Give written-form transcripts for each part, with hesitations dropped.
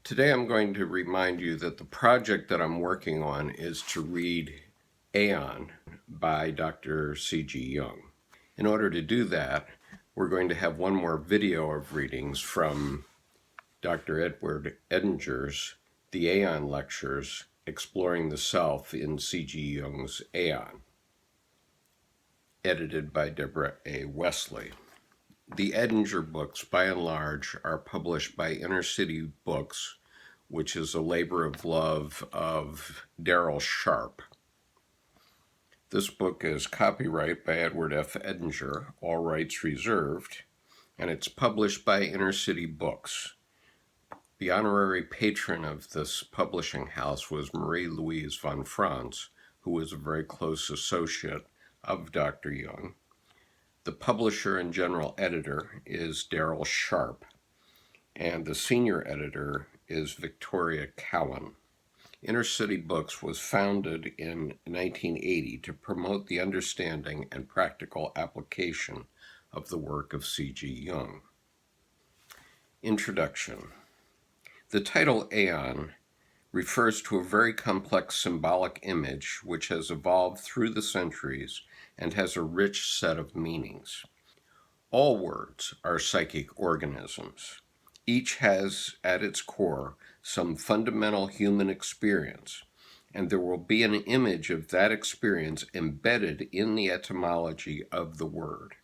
Today I'm going to remind you that the project that I'm working on is to read Aion by Dr. Jung. In order to do that, we're going to have one more video of readings from Dr. Edward Edinger's The Aion Lectures, Exploring the Self in Jung's Aion, edited by Deborah A. Wesley. The Edinger books, by and large, are published by Inner City Books, which is a labor of love of Darrell Sharp. This book is copyright by Edward F. Edinger, all rights reserved, and it's published by Inner City Books. The honorary patron of this publishing house was Marie-Louise von Franz, who was a very close associate of Dr. Jung. The publisher and general editor is Darrell Sharp, and the senior editor is Victoria Cowan. Inner City Books was founded in 1980 to promote the understanding and practical application of the work of Syzygy Jung. Introduction. The title Aion refers to a very complex symbolic image which has evolved through the centuries and has a rich set of meanings. All words are psychic organisms. Each has at its core some fundamental human experience, and there will be an image of that experience embedded in the etymology of the word.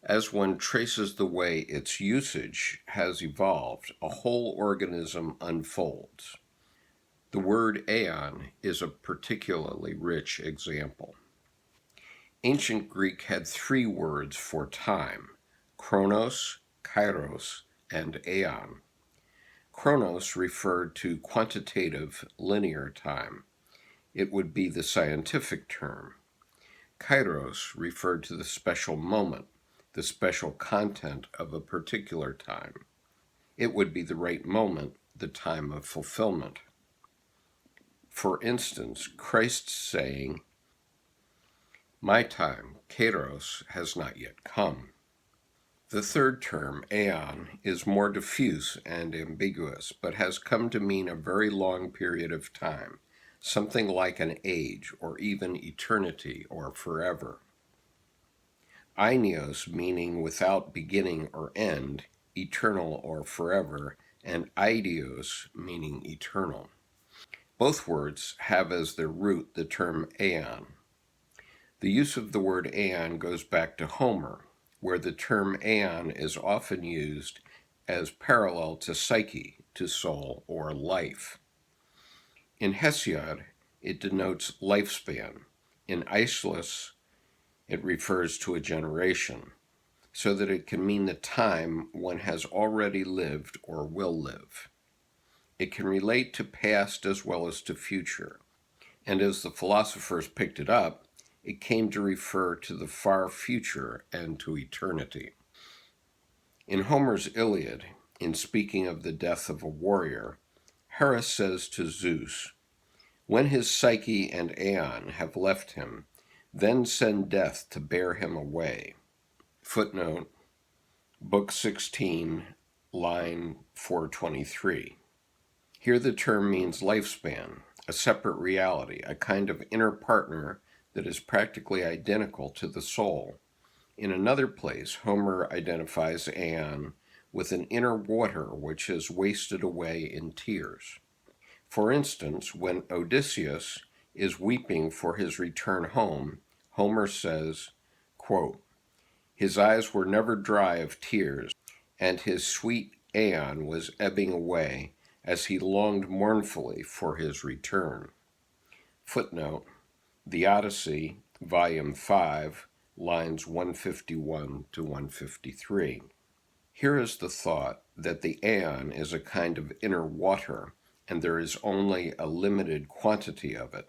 As one traces the way its usage has evolved, a whole organism unfolds. The word Aion is a particularly rich example. Ancient Greek had three words for time: Chronos, Kairos, and Aion. Chronos referred to quantitative linear time. It would be the scientific term. Kairos referred to the special moment, the special content of a particular time. It would be the right moment, the time of fulfillment. For instance, Christ's saying, "My time, Kairos, has not yet come." The third term, Aion, is more diffuse and ambiguous, but has come to mean a very long period of time, something like an age, or even eternity, or forever. Aionios, meaning without beginning or end, eternal or forever, and eidos, meaning eternal. Both words have as their root the term Aion. The use of the word Aion goes back to Homer, where the term Aion is often used as parallel to psyche, to soul, or life. In Hesiod, it denotes lifespan. In Aeschylus, it refers to a generation, so that it can mean the time one has already lived or will live. It can relate to past as well as to future, and as the philosophers picked it up, it came to refer to the far future and to eternity. In Homer's Iliad, in speaking of the death of a warrior, Hera says to Zeus, "When his Psyche and Aion have left him, then send death to bear him away." Footnote, Book 16, line 423. Here the term means lifespan, a separate reality, a kind of inner partner that is practically identical to the soul. In another place, Homer identifies Aion with an inner water which has wasted away in tears. For instance, when Odysseus is weeping for his return home, Homer says, quote, "His eyes were never dry of tears, and his sweet Aion was ebbing away as he longed mournfully for his return." Footnote, The Odyssey, Volume 5, lines 151 to 153. Here is the thought that the Aion is a kind of inner water, and there is only a limited quantity of it.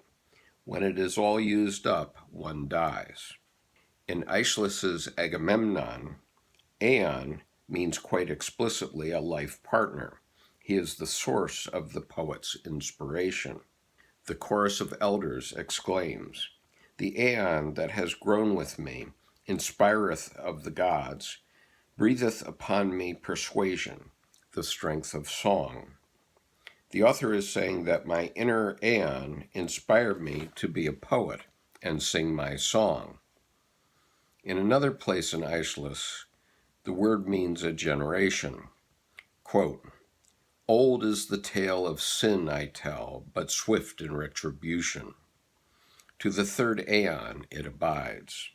When it is all used up, one dies. In Aeschylus's Agamemnon, Aion means quite explicitly a life partner. He is the source of the poet's inspiration. The chorus of elders exclaims, "The Aion that has grown with me inspireth of the gods, breatheth upon me persuasion, the strength of song." The author is saying that my inner Aion inspired me to be a poet and sing my song. In another place in Aeschylus, the word means a generation. Quote, "Old is the tale of sin I tell, but swift in retribution. To the third Aion it abides."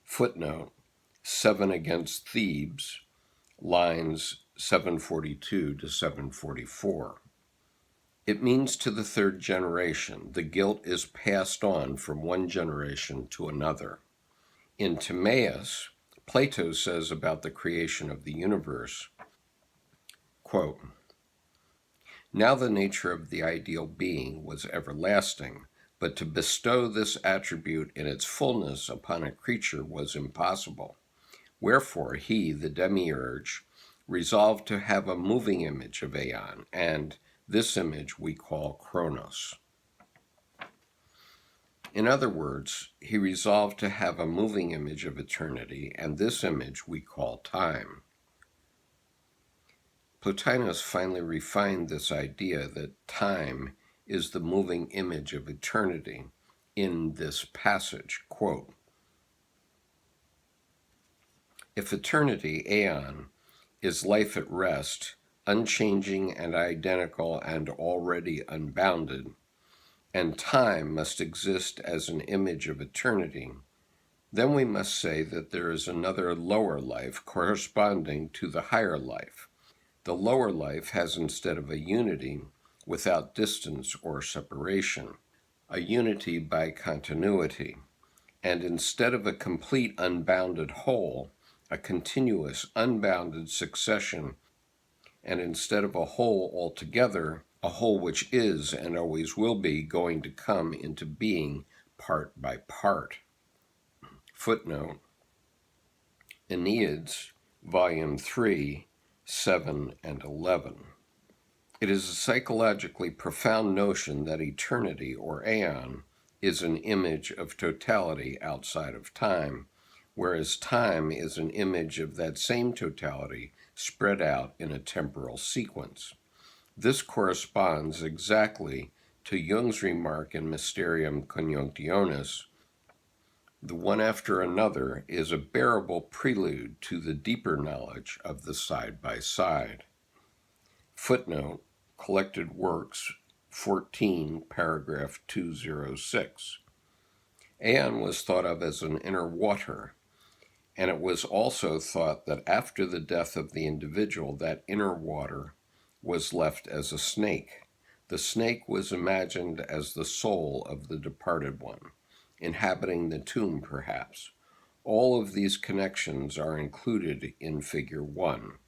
Footnote, 7 Against Thebes, lines 742 to 744. It means to the third generation. The guilt is passed on from one generation to another. In Timaeus, Plato says about the creation of the universe, quote, "Now the nature of the ideal being was everlasting, but to bestow this attribute in its fullness upon a creature was impossible. Wherefore he, the demiurge, resolved to have a moving image of Aion, and this image we call Chronos." In other words, he resolved to have a moving image of eternity, and this image we call time. Plotinus finally refined this idea that time is the moving image of eternity in this passage, quote, "If eternity, Aion, is life at rest, unchanging and identical and already unbounded, and time must exist as an image of eternity, then we must say that there is another lower life corresponding to the higher life. The lower life has, instead of a unity without distance or separation, a unity by continuity, and instead of a complete unbounded whole, a continuous unbounded succession, and instead of a whole altogether, a whole which is and always will be going to come into being part by part." Footnote, Aeneids, Volume 3, 7 and 11. It is a psychologically profound notion that eternity, or Aion, is an image of totality outside of time, whereas time is an image of that same totality spread out in a temporal sequence. This corresponds exactly to Jung's remark in Mysterium Conjunctionis, "The one after another is a bearable prelude to the deeper knowledge of the side-by-side." Footnote, Collected Works, 14, paragraph 206. Aion was thought of as an inner water, and it was also thought that after the death of the individual, that inner water was left as a snake. The snake was imagined as the soul of the departed one, inhabiting the tomb perhaps. All of these connections are included in Figure 1,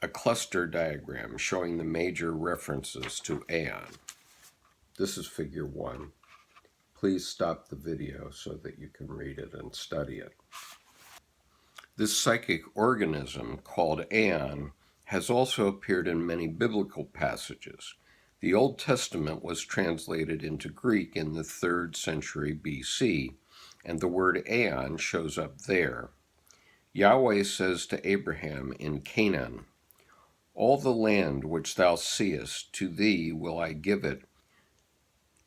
a cluster diagram showing the major references to Aion. This is Figure 1. Please stop the video so that you can read it and study it. This psychic organism, called Aion, has also appeared in many biblical passages. The Old Testament was translated into Greek in the 3rd century BC, and the word Aion shows up there. Yahweh says to Abraham in Canaan, "All the land which thou seest, to thee will I give it,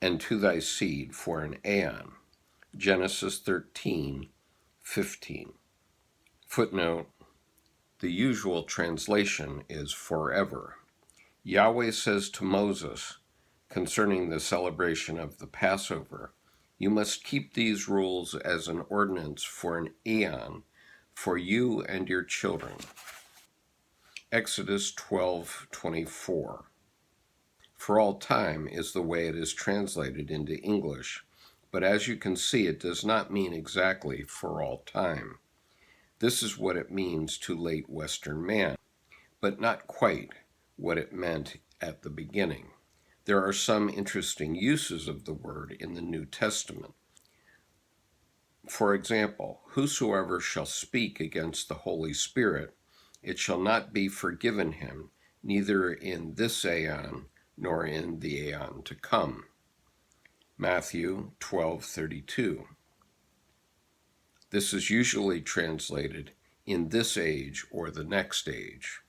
and to thy seed for an Aion." Genesis 13:15. Footnote, the usual translation is forever. Yahweh says to Moses concerning the celebration of the Passover, "You must keep these rules as an ordinance for an Aion, for you and your children." Exodus 12:24. "For all time" is the way it is translated into English, but as you can see, it does not mean exactly for all time. This is what it means to late Western man, but not quite what it meant at the beginning. There are some interesting uses of the word in the New Testament. For example, "Whosoever shall speak against the Holy Spirit, it shall not be forgiven him, neither in this Aion nor in the Aion to come." Matthew 12:32. This is usually translated "in this age or the next age."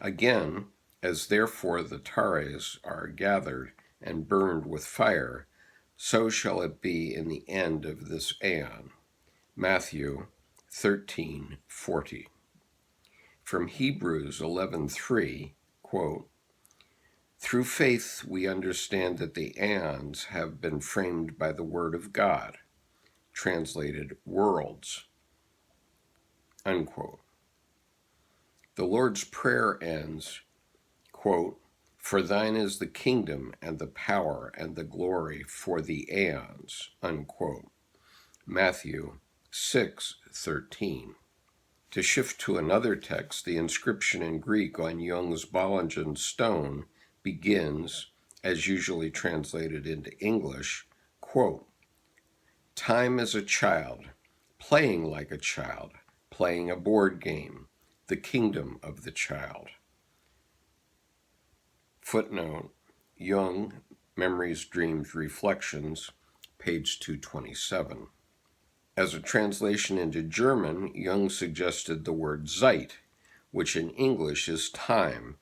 Again, As therefore the tares are gathered and burned with fire, so shall it be in the end of this Aion. Matthew 13:40. From Hebrews 11:3, quote, through faith we understand that the Aions have been framed by the word of God, translated worlds, unquote. The Lord's Prayer ends, quote, for thine is the kingdom and the power and the glory for the Aions, unquote. Matthew 6:13. To shift to another text, the inscription in Greek on Jung's Bollingen stone begins, as usually translated into English, quote, time is a child, playing like a child, playing a board game, the kingdom of the child. Footnote, Jung, Memories, Dreams, Reflections, page 227. As a translation into German, Jung suggested the word Zeit, which in English is time,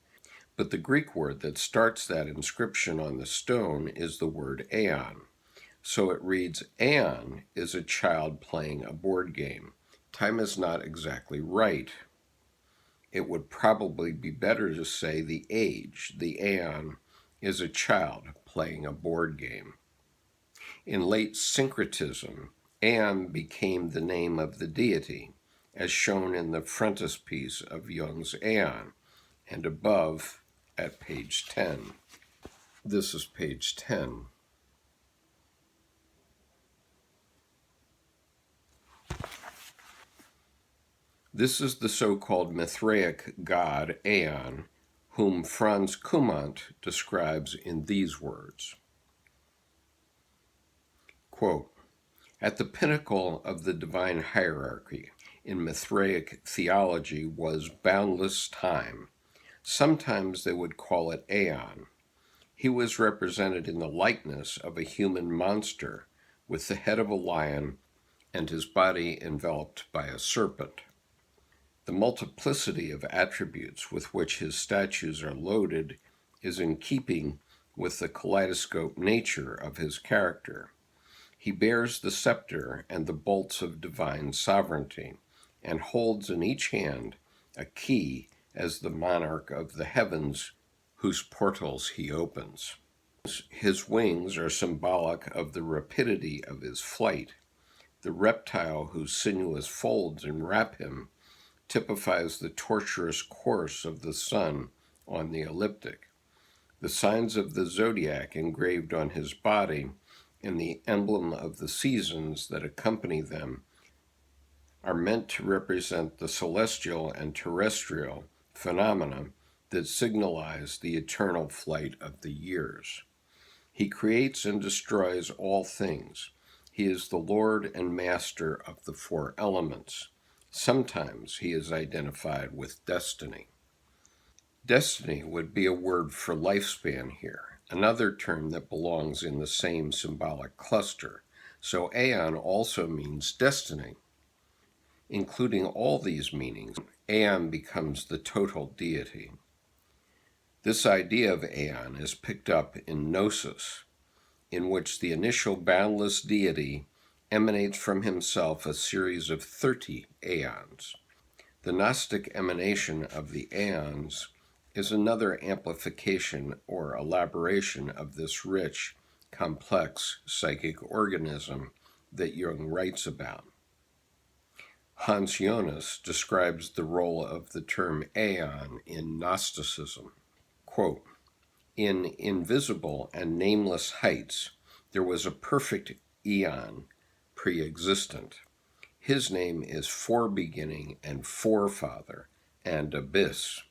but the Greek word that starts that inscription on the stone is the word Aion. So it reads, Aion is a child playing a board game. Time is not exactly right. It would probably be better to say the age, the Aion, is a child playing a board game. In late syncretism, Aion became the name of the deity, as shown in the frontispiece of Jung's Aion, and above at page 10. This is page 10. This is the so-called Mithraic god Aion, whom Franz Cumont describes in these words. Quote, at the pinnacle of the divine hierarchy in Mithraic theology was boundless time. Sometimes they would call it Aion. He was represented in the likeness of a human monster with the head of a lion and his body enveloped by a serpent. The multiplicity of attributes with which his statues are loaded is in keeping with the kaleidoscope nature of his character. He bears the scepter and the bolts of divine sovereignty, and holds in each hand a key as the monarch of the heavens whose portals he opens. His wings are symbolic of the rapidity of his flight. The reptile whose sinuous folds enwrap him typifies the tortuous course of the sun on the ecliptic. The signs of the zodiac engraved on his body and the emblem of the seasons that accompany them are meant to represent the celestial and terrestrial phenomena that signalize the eternal flight of the years. He creates and destroys all things. He is the Lord and Master of the four elements. Sometimes he is identified with destiny. Destiny would be a word for lifespan here, another term that belongs in the same symbolic cluster. So Aion also means destiny. Including all these meanings, Aion becomes the total deity. This idea of Aion is picked up in Gnosis, in which the initial boundless deity emanates from himself a series of 30 Aions. The Gnostic emanation of the Aions is another amplification or elaboration of this rich, complex psychic organism that Jung writes about. Hans Jonas describes the role of the term Aion in Gnosticism. Quote, in invisible and nameless heights, there was a perfect Aion pre-existent. His name is forebeginning and forefather and abyss.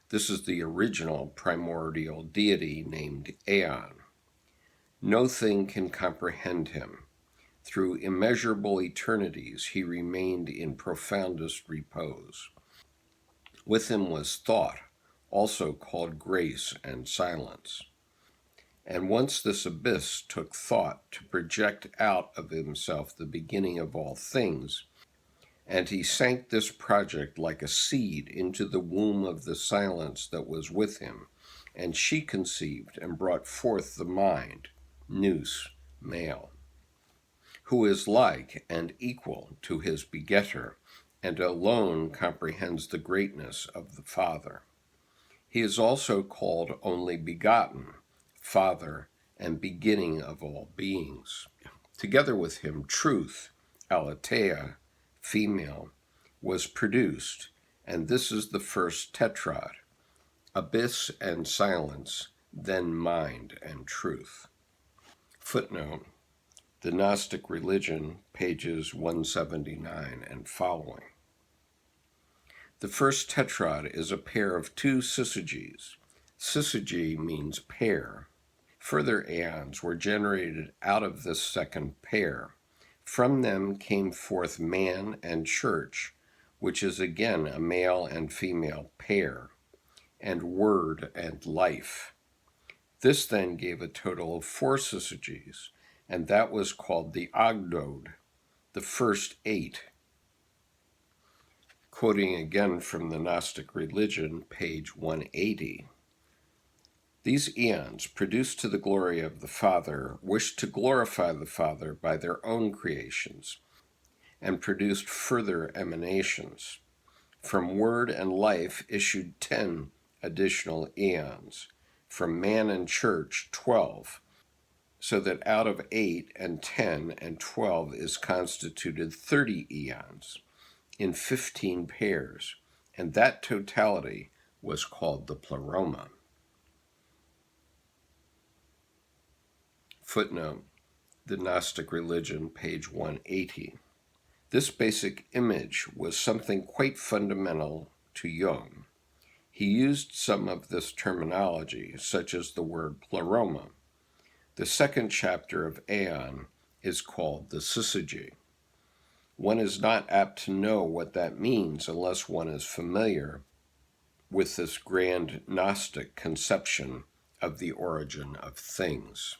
This is the original primordial deity named Aion. No thing can comprehend him. Through immeasurable eternities, he remained in profoundest repose. With him was thought, also called grace and silence. And once this abyss took thought to project out of himself the beginning of all things, and he sank this project like a seed into the womb of the silence that was with him, And she conceived and brought forth the mind, nous, male, who is like and equal to his begetter, and alone comprehends the greatness of the Father. He is also called only begotten, Father, and beginning of all beings. Together with him, truth, aletheia, female, was produced, and this is the first tetrad, abyss and silence, then mind and truth. Footnote: The Gnostic Religion, pages 179 and following. The first tetrad is a pair of two Syzygys. Syzygy means pair. Further Aions were generated out of this second pair. From them came forth man and church, which is again a male and female pair, and word and life. This then gave a total of 4 Syzygys, and that was called the Ogdode, the first 8. Quoting again from the Gnostic Religion, page 180. These eons, produced to the glory of the Father, wished to glorify the Father by their own creations, and produced further emanations. From word and life issued 10 additional eons. From man and church, 12. So that out of 8 and 10 and 12 is constituted 30 eons in 15 pairs, and that totality was called the Pleroma. Footnote: The Gnostic Religion, page 180. This basic image was something quite fundamental to Jung. He used some of this terminology, such as the word Pleroma. The second chapter of Aion is called the Syzygy. One is not apt to know what that means unless one is familiar with this grand Gnostic conception of the origin of things.